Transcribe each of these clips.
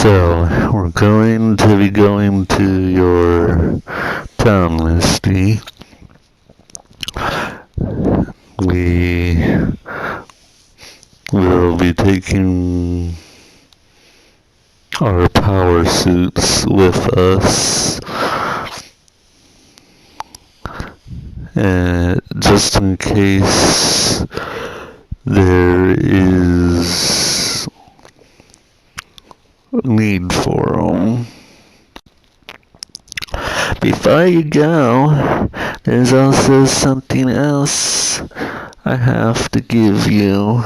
So, we're going to be going to your town, Misty. We will be taking our power suits with us, just in case there is need for them. Before you go, there's also something else I have to give you.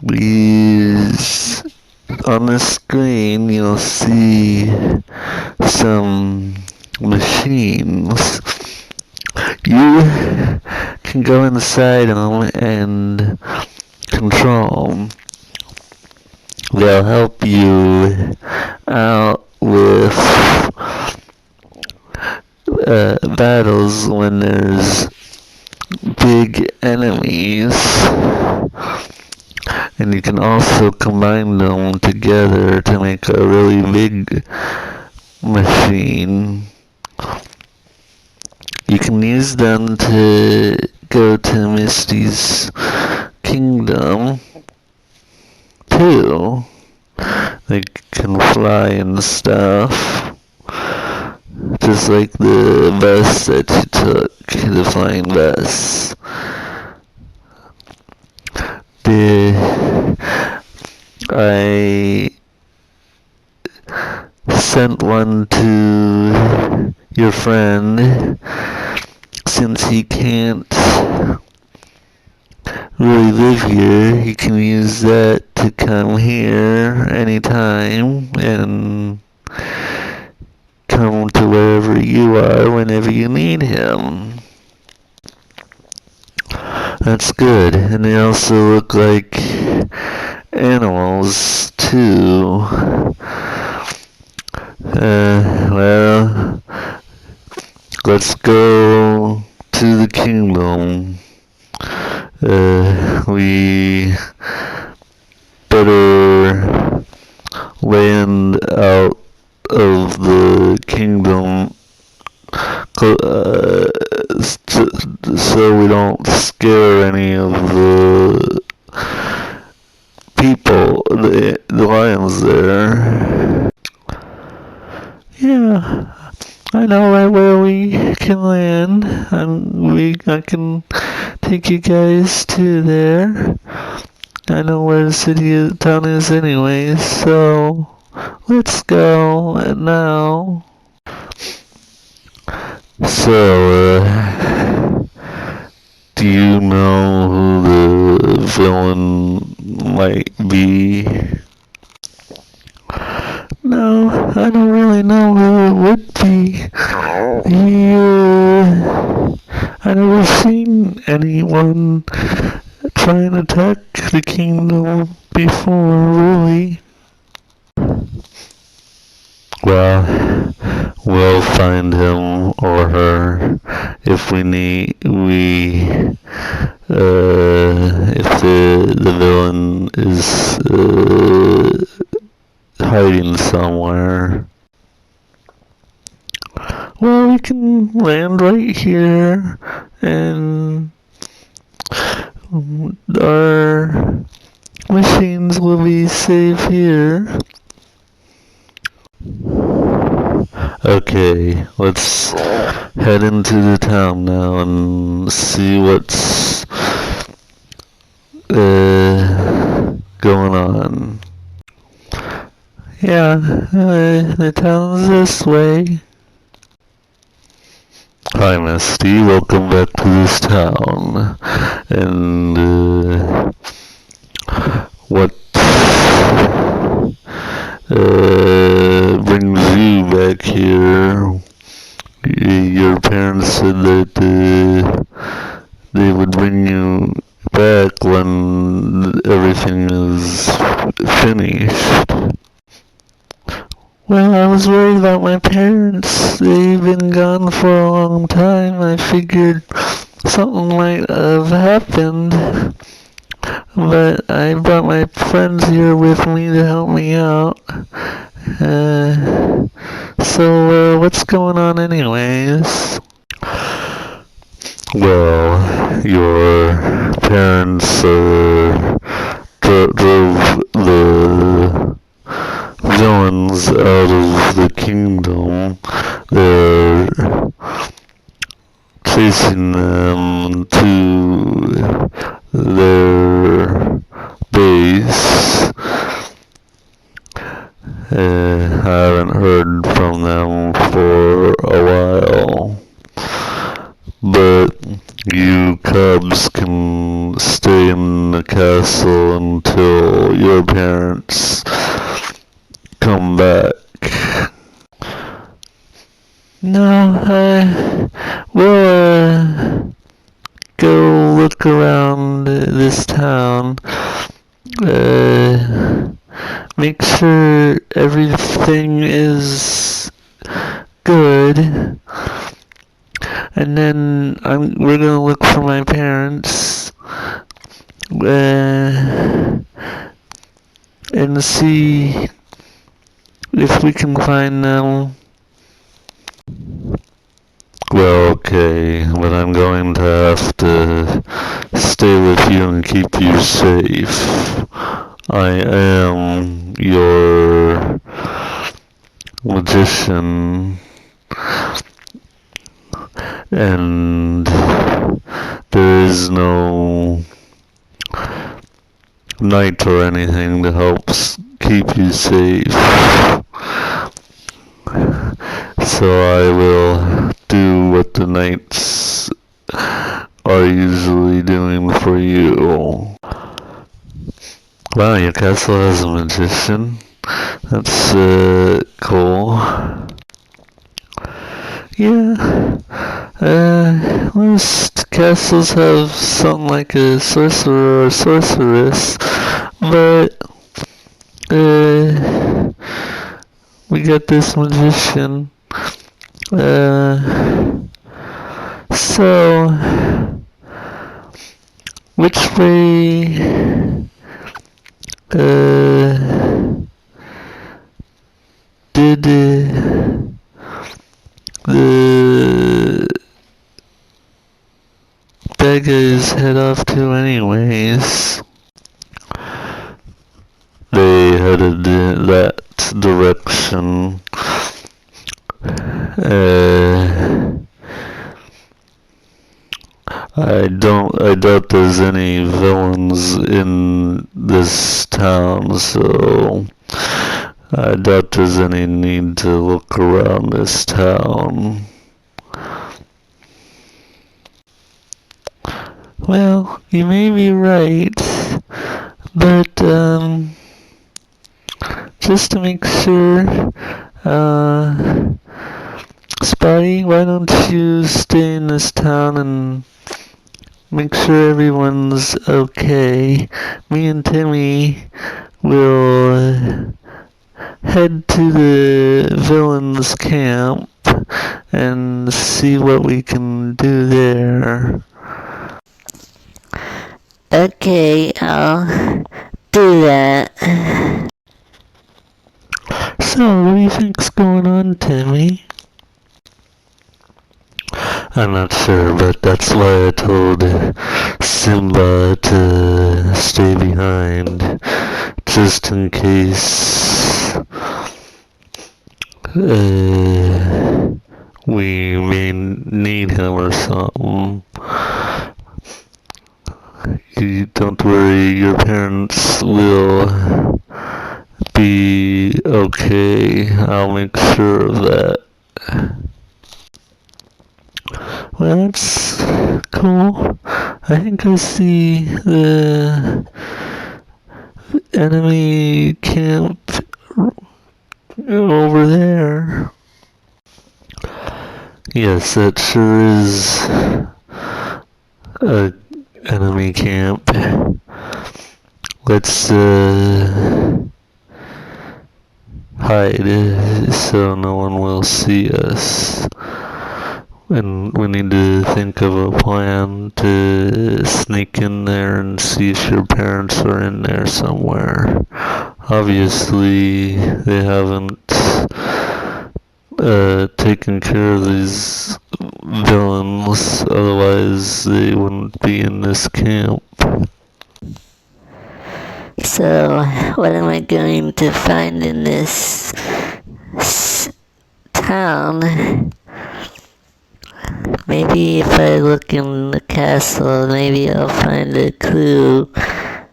Please, on the screen you'll see some machines. You can go inside them and control them. They'll help you out with battles when there's big enemies, and you can also combine them together to make a really big machine. You can use them to go to Misty's kingdom too. They can fly and stuff, just like the bus that you took, the flying bus. I sent one to your friend, since he can't really live here. He can use that to come here anytime and come to wherever you are whenever you need him. That's good. And they also look like animals too. Well, let's go to the kingdom. We better land out of the kingdom so we don't scare any of the people, the lions there. Yeah, I know right where we can land, and I can take you guys to there. I know where the town is anyways, so let's go now. So, do you know who the villain might be? No, I don't really know who it would be. I never seen anyone try and attack the kingdom before, really. Well, we'll find him or her if we need. If the villain is hiding somewhere. Well, we can land right here, and our machines will be safe here. Okay, let's head into the town now and see what's going on. Yeah, the town's this way. Hi, Misty. Welcome back to this town. And what brings you back here? Your parents said that they would bring you back when everything is finished. Well, I was worried about my parents. They've been gone for a long time. I figured something might have happened. but I brought my friends here with me to help me out. So what's going on anyways? Well, your parents drove the villains out of the kingdom. They're chasing them to their base. I haven't heard from them for a while, but you cubs can stay in the castle until your parents come back. No, we'll go look around this town. Make sure everything is good, and then we're gonna look for my parents and see if we can find them. Well, okay, but I'm going to have to stay with you and keep you safe. I am your magician, and there is no knight or anything to help keep you safe. So I will do what the knights are usually doing for you. Wow, your castle has a magician. That's cool. Yeah. Most castles have something like a sorcerer or sorceress, but we got this magician. So which way did the bad guys head off to anyways? They headed in that direction. I doubt there's any villains in this town, so I doubt there's any need to look around this town. Well, you may be right, but just to make sure, Spotty, why don't you stay in this town and make sure everyone's okay? Me and Timmy will head to the villains' camp and see what we can do there. Okay, I'll do that. So, what do you think's going on, Timmy? I'm not sure, but that's why I told Simba to stay behind, just in case we may need him or something. You don't worry, your parents will be okay. I'll make sure of that. Well, that's cool. I think I see the enemy camp over there. Yes, that sure is a enemy camp. Let's hide so no one will see us. And we need to think of a plan to sneak in there and see if your parents are in there somewhere. Obviously, they haven't taken care of these villains, otherwise they wouldn't be in this camp. So, what am I going to find in this town? Maybe if I look in the castle, maybe I'll find a clue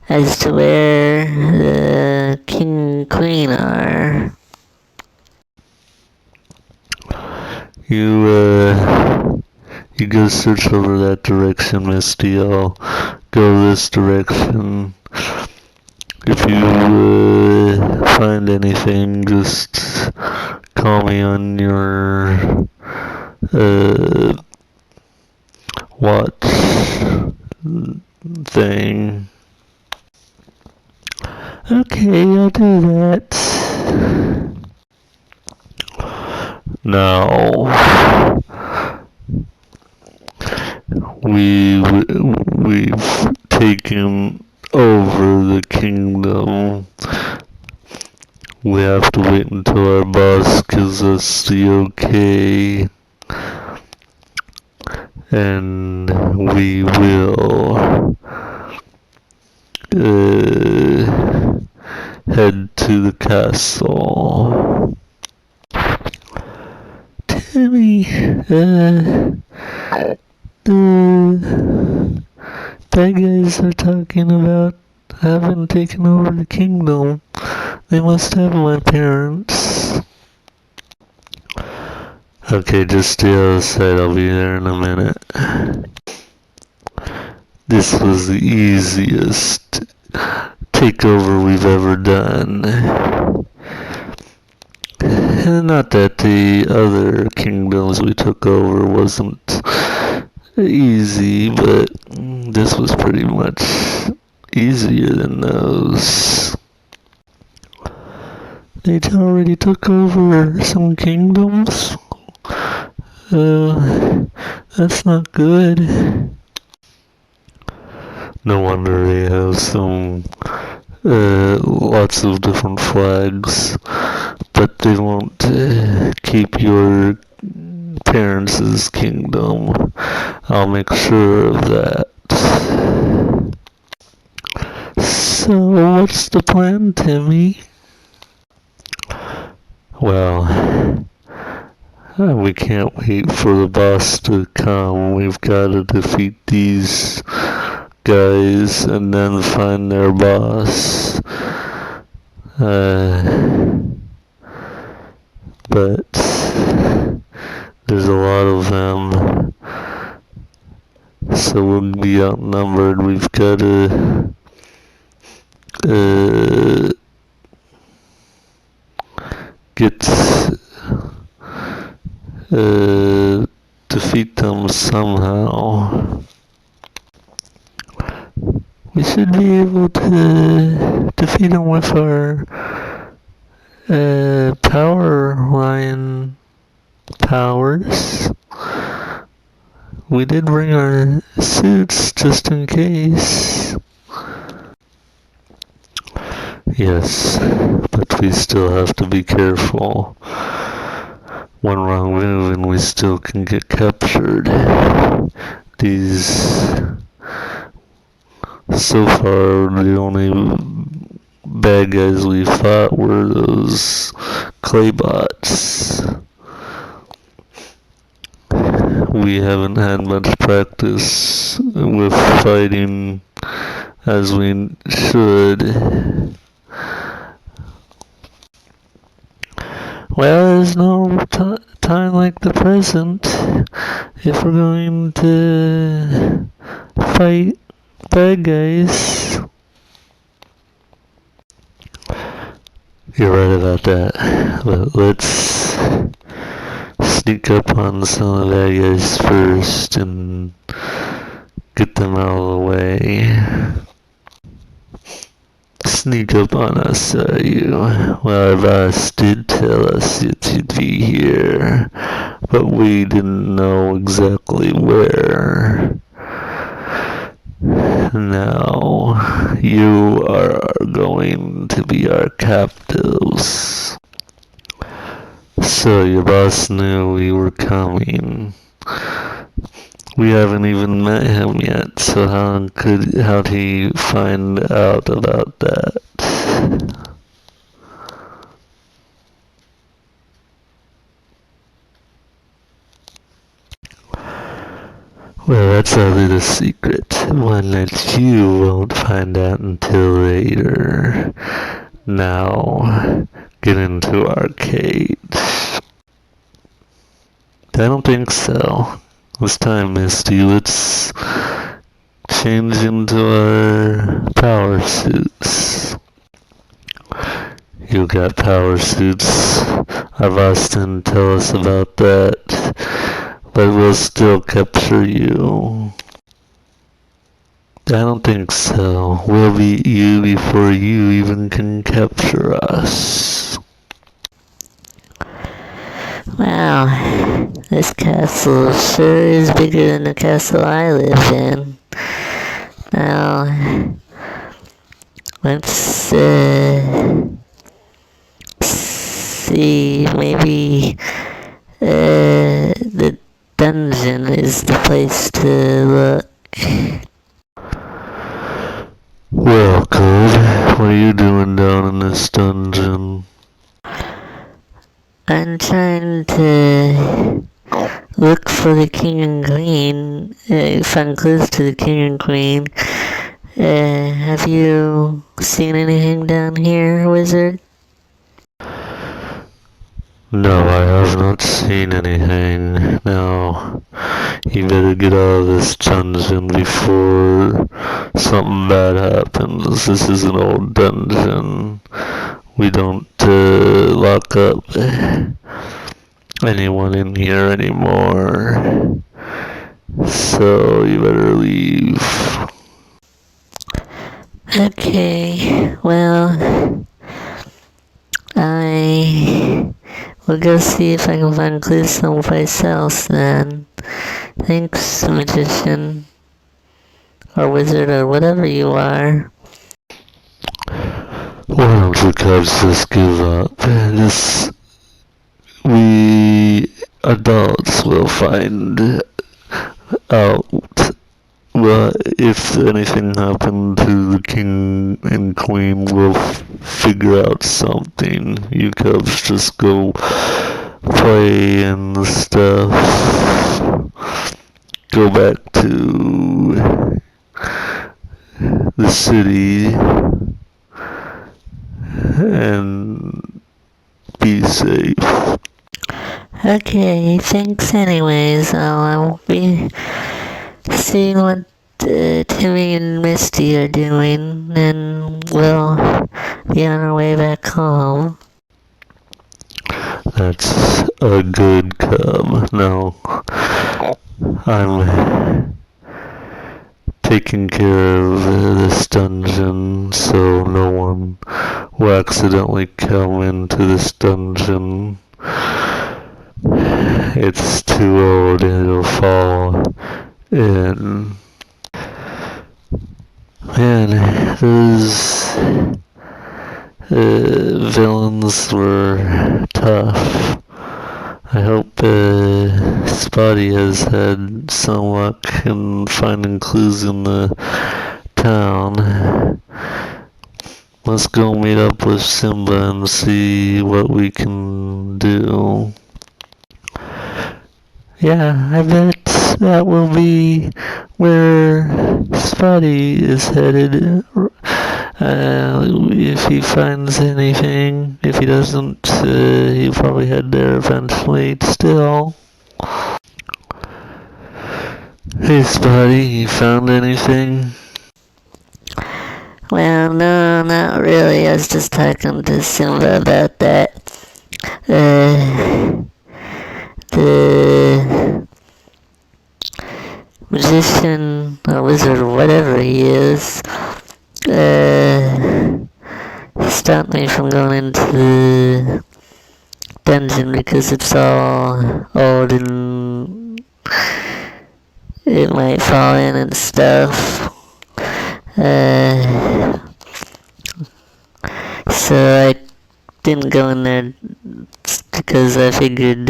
as to where the king and queen are. You go search over that direction, Misty. I'll go this direction. If you find anything, just call me on your watch thing. Okay, I'll do that. Now, we've taken over the kingdom. We have to wait until our boss gives us the okay, and we will head to the castle. Timmy, the bad guys are talking about having taken over the kingdom. They must have my parents. Okay, just stay outside. I'll be there in a minute. This was the easiest takeover we've ever done. Not that the other kingdoms we took over wasn't easy, but this was pretty much easier than those. They already took over some kingdoms. That's not good. No wonder they have some lots of different flags, but they won't keep your parents' kingdom. I'll make sure of that. So, what's the plan, Timmy? Well, we can't wait for the boss to come. We've got to defeat these guys and then find their boss. But there's a lot of them, so we'll be outnumbered. We've got to get defeat them somehow. We should be able to defeat them with our power line powers. We did bring our suits just in case. Yes, but we still have to be careful. One wrong move and we still can get captured. These, so far, the only bad guys we fought were those claybots. We haven't had much practice with fighting as we should. Well, there's no time like the present if we're going to fight bad guys. You're right about that. But let's sneak up on some of the bad guys first and get them out of the way. Sneak up on us, are you? Well, our boss did tell us that you'd be here. but we didn't know exactly where. Now, you are going to be our captives. So your boss knew we were coming. We haven't even met him yet, so how'd he find out about that? Well, that's a little secret, one that you won't find out until later. Now, get into arcade. I don't think so. This time, Misty, let's change into our power suits. You got power suits. Our boss didn't tell us about that, but we'll still capture you. I don't think so. We'll beat you before you even can capture us. Wow, this castle sure is bigger than the castle I live in. Now, let's see, maybe the dungeon is the place to look. Well, Code, what are you doing down in this dungeon? I'm trying to look for the king and queen, find clues to the king and queen. Have you seen anything down here, wizard? No, I have not seen anything. Now, you better get out of this dungeon before something bad happens. This is an old dungeon. We don't lock up anyone in here anymore. So you better leave. Okay, well, I will go see if I can find clues someplace else then. Thanks, magician, or wizard, or whatever you are. Why don't you guys just give up? We adults will find out if anything happened to the king and queen. We'll figure out something. You cubs just go play and stuff. Go back to the city and be safe. Okay, thanks anyways. I'll be seeing what Timmy and Misty are doing, and we'll be on our way back home. That's a good cub. Now, I'm taking care of this dungeon so no one will accidentally come into this dungeon. It's too old and it'll fall in. Man, those villains were tough. I hope Spotty has had some luck in finding clues in the town. Let's go meet up with Simba and see what we can do. Yeah, I bet that will be where Spotty is headed. If he finds anything, if he doesn't, he'll probably head there eventually. Still. Hey, Spotty, you found anything? Well, no, not really. I was just talking to Simba about that. The magician or wizard or whatever he is, stopped me from going into dungeon because it's all old and it might fall in and stuff. So I didn't go in there because I figured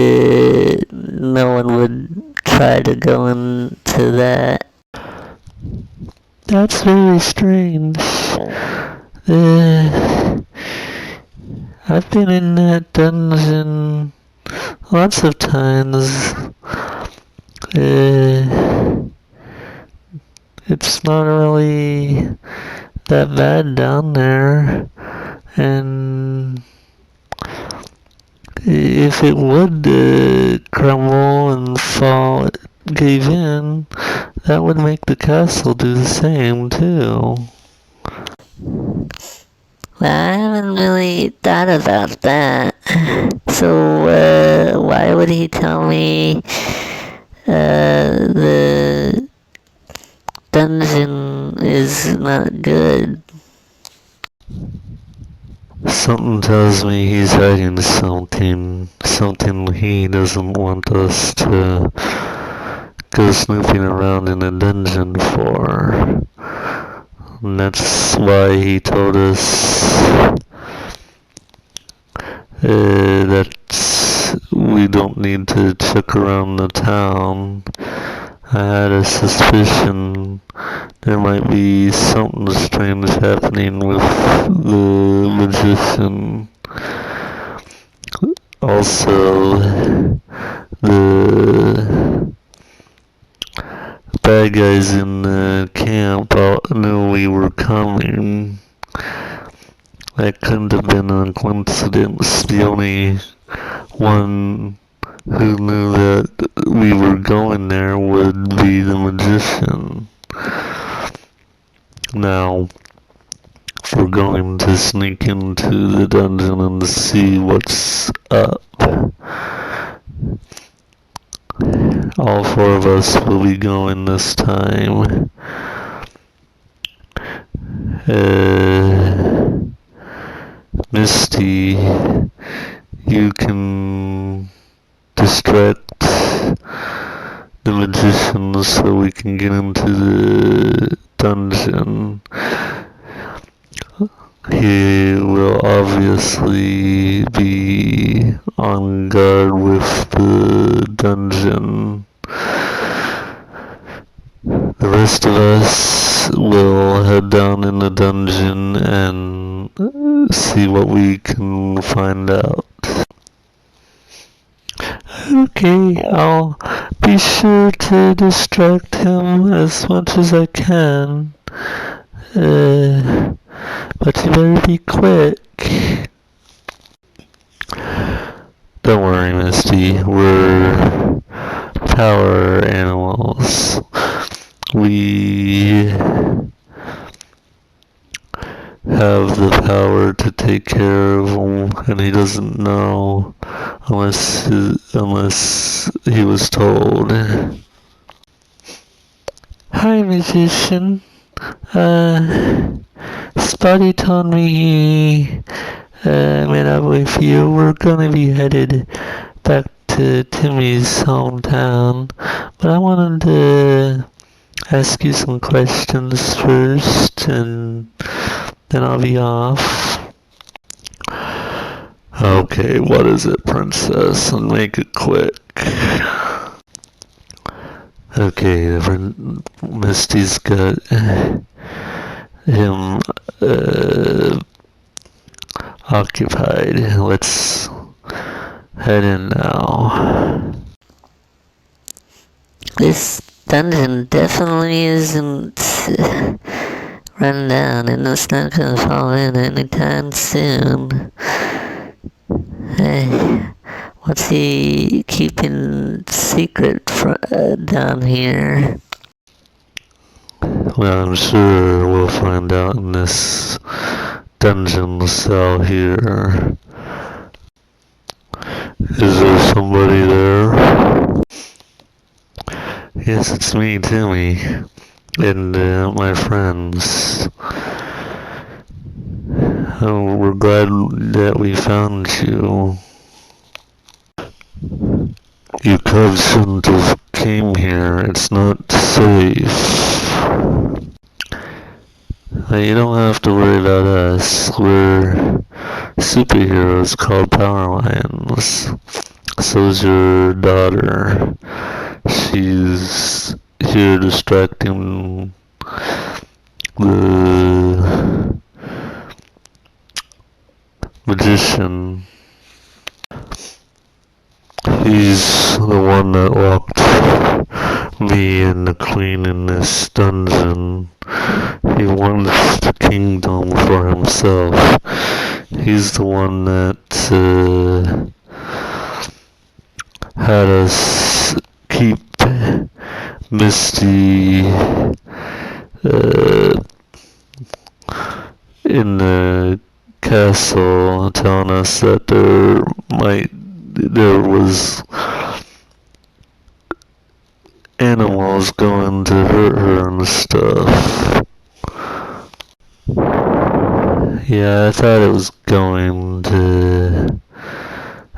no one would try to go into that. That's very strange. I've been in that dungeon lots of times. It's not really that bad down there, and if it would crumble and fall, cave in, that would make the castle do the same too. Well, I haven't really thought about that. So, why would he tell me the dungeon is not good? Something tells me he's hiding something he doesn't want us to go snooping around in a dungeon for. And that's why he told us that we don't need to check around the town. I had a suspicion there might be something strange happening with the magician. Also, the bad guys in the camp knew we were coming. That couldn't have been a coincidence. The only one who knew that we were going there would be the magician. Now, we're going to sneak into the dungeon and see what's up. All four of us will be going this time. Misty, you can distract the magician so we can get into the dungeon. He will obviously be on guard with the dungeon. The rest of us will head down in the dungeon and see what we can find out. Okay, I'll be sure to distract him as much as I can. But you better be quick. Don't worry, Misty. We're power animals. We have the power to take care of him, and he doesn't know unless he was told. Hi, magician. Spotty told me he met up with you. We're gonna be headed back to Timmy's hometown, but I wanted to ask you some questions first, and then I'll be off. Okay, what is it, princess? And make it quick. Okay, Misty's got him occupied. Let's head in now. This dungeon definitely isn't run down, and it's not gonna fall in anytime soon. Hey, what's he keeping secret down here? Well, I'm sure we'll find out in this dungeon cell here. Is there somebody there? Yes, it's me, Timmy, and my friends. Oh, we're glad that we found you. You cubs shouldn't have came here. It's not safe. You don't have to worry about us. We're superheroes called Power Lions. So's your daughter. She's here distracting the magician. He's the one that locked me and the queen in this dungeon. He wants the kingdom for himself. He's the one that had us keep Misty in the castle, telling us that there was animals going to hurt her and stuff. Yeah, I thought it was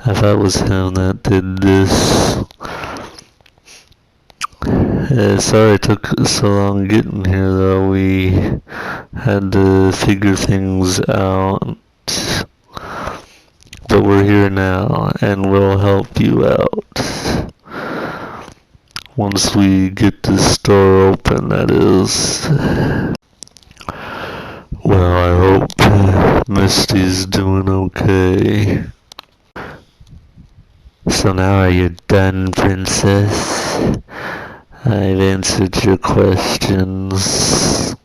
I thought it was him that did this. Sorry it took so long getting here though. We had to figure things out. But we're here now and we'll help you out. Once we get this store open, that is. Well, I hope Misty's doing okay. So now are you done, princess? I've answered your questions.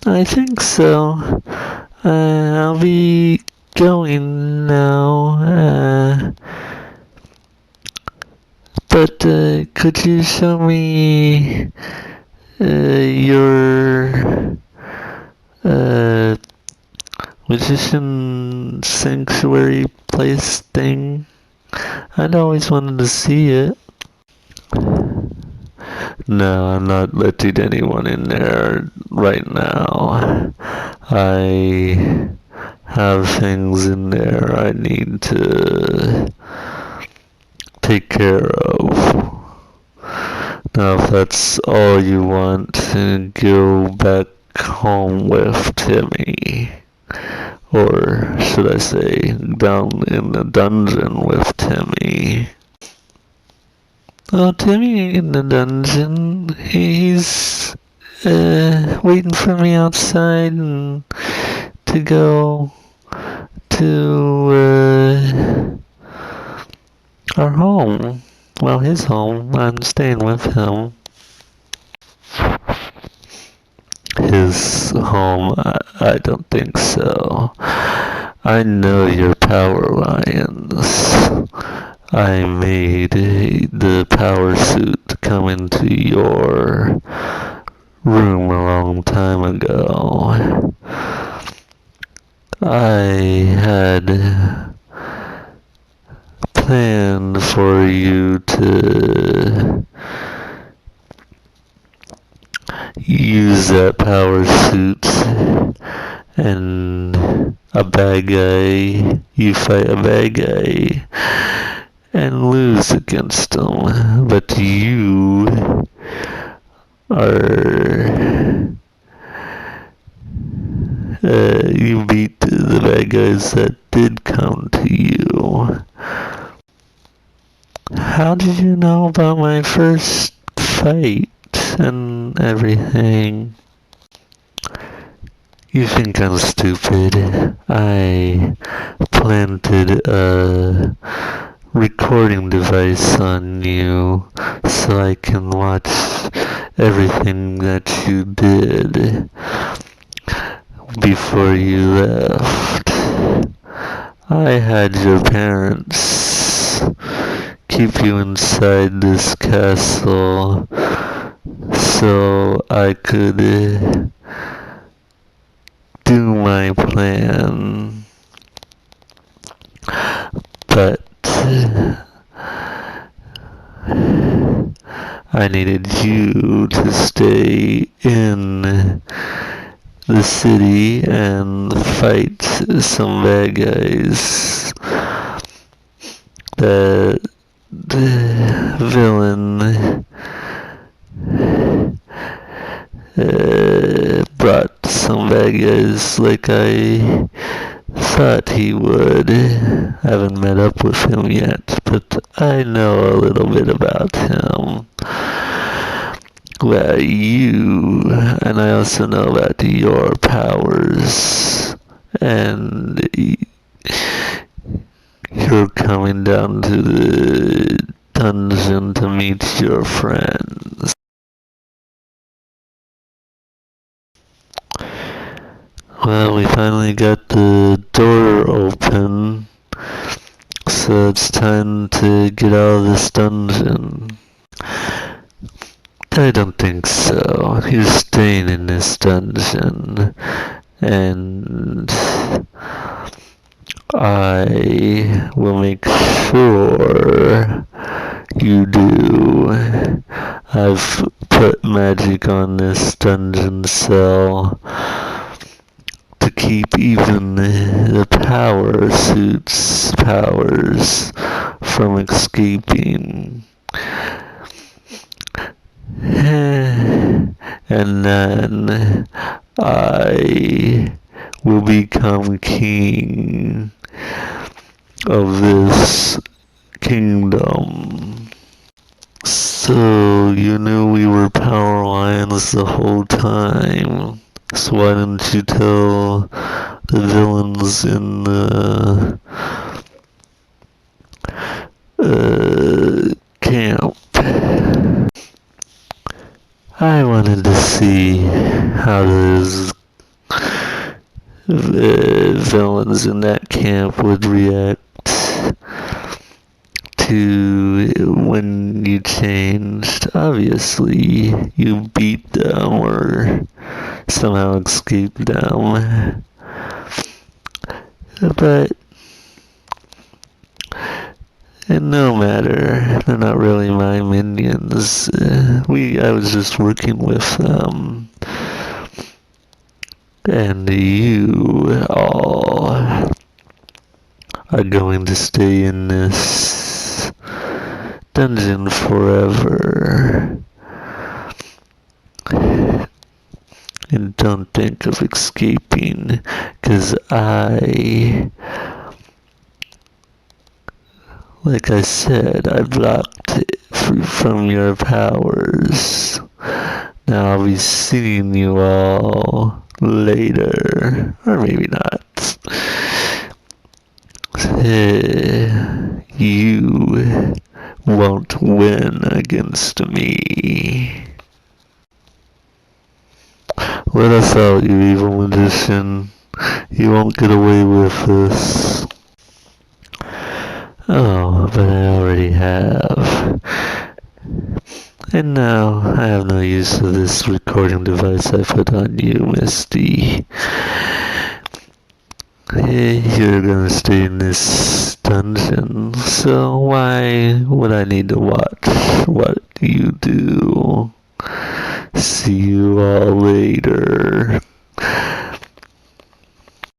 I think so. I'll be going now. But could you show me your magician sanctuary place thing? I'd always wanted to see it. No, I'm not letting anyone in there right now. I have things in there I need to take care of. Now, if that's all you want, go back home with Timmy. Or should I say, down in the dungeon with Timmy. Oh, Timmy ain't in the dungeon. He's waiting for me outside and to go to our home. Well, his home. I'm staying with him. His home? I don't think so. I know your Power Lions. I made the power suit come into your room a long time ago. I had planned for you to use that power suit and a bad guy, you fight a bad guy and lose against him, but you are you beat the bad guys that did come to you. How did you know about my first fight and everything? You think I'm stupid? I planted a recording device on you so I can watch everything that you did before you left. I had your parents keep you inside this castle so I could do my plan. But I needed you to stay in the city and fight some bad guys. The villain brought some bad guys like I thought he would. Haven't met up with him yet, but I know a little bit about him. Well, you, and I also know about your powers, and you're coming down to the dungeon to meet your friends. Well, we finally got the door open, so it's time to get out of this dungeon. I don't think so. You're staying in this dungeon, and I will make sure you do. I've put magic on this dungeon cell to keep even the power suit's powers from escaping. And then I will become king of this kingdom. So you knew we were power lions the whole time. So why didn't you tell the villains in the camp? I wanted to see how those villains in that camp would react to when you changed. Obviously, you beat them or somehow escaped them. But no matter, they're not really my minions. I was just working with them. And you all are going to stay in this dungeon forever. And don't think of escaping, 'cause like I said, I blocked it from your powers. Now I'll be seeing you all later. Or maybe not. You won't win against me. Let us out, you evil magician. You won't get away with this. Oh, but I already have. And now I have no use for this recording device I put on you, Misty. You're gonna stay in this dungeon, so why would I need to watch what you do? See you all later.